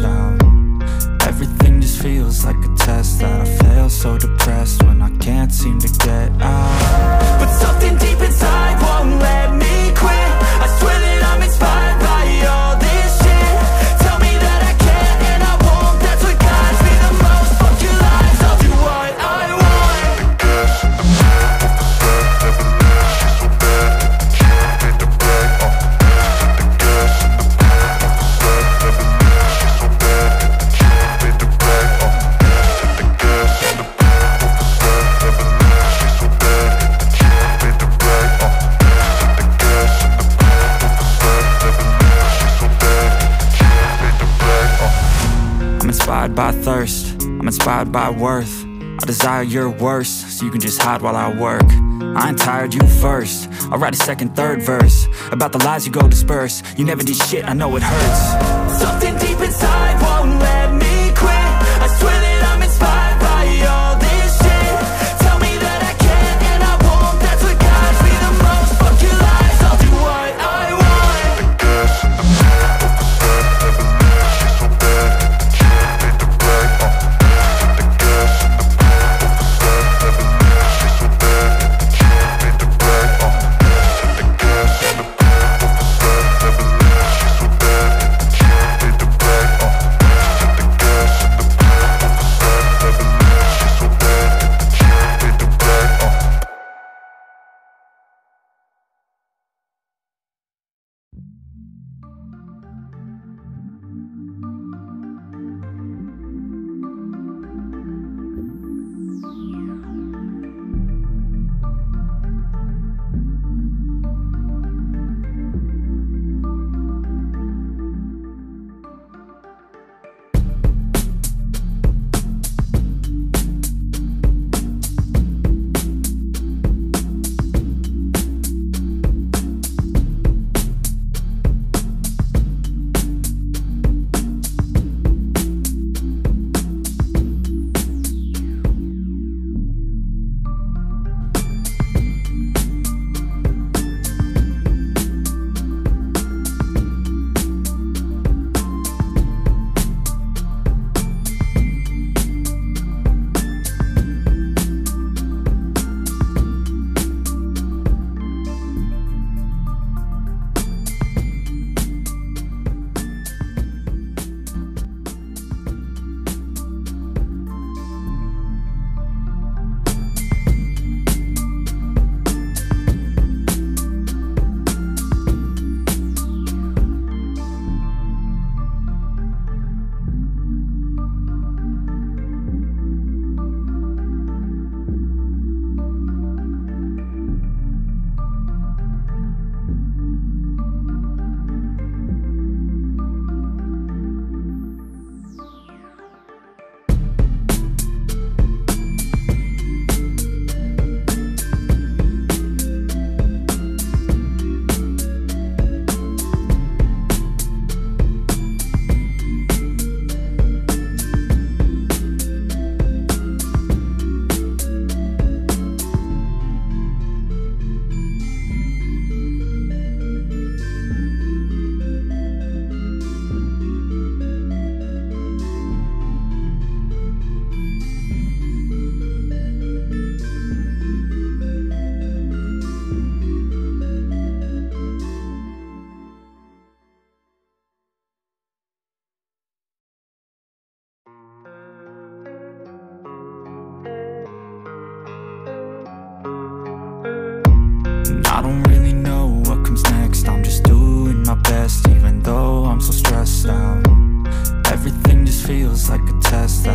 stressed out. Everything just feels like a test that I fail, so depressed when I can't seem to get out. But something deep inside won't let me quit. I swear that I'm inspired by all this shit. Tell me that I can't and I won't. That's what guides me the most. Fuck your lies, I'll do what I want. The gas in the back of the set never leaves. She's so bad that the chick made the bag. The gas in the back of the set never leaves. She's so bad that the chick made the bag. The gas in the back of the set never leaves. She's so bad that the chick made the bag. The gas in the back of the set never leaves. She's so bad that the chick made the bag. I'm inspired by thirst, I'm inspired by worth. I desire your worst, so you can just hide while I work. I ain't tired, you first. I'll write a second, third verse about the lies you go disperse. You never did shit, I know it hurts. Something deep inside won't let me quit. I swear that I'm inspired by all this shit. Tell me that I can't and I won't. That's what guides me the most. Fuck your lies, I'll do what I want. The gas in the back of the set never leaves. She's so bad that the chick made the bag. The gas in the back of the set never leaves. She's so bad that the chick made the bag. The gas in the back of the set never leaves. She's so bad that the chick made the bag. The gas in the back of the set never leaves. She's so bad that the chick made the bag. I don't really know what comes next. I'm just doing my best, even though I'm so stressed out. Everything just feels like a test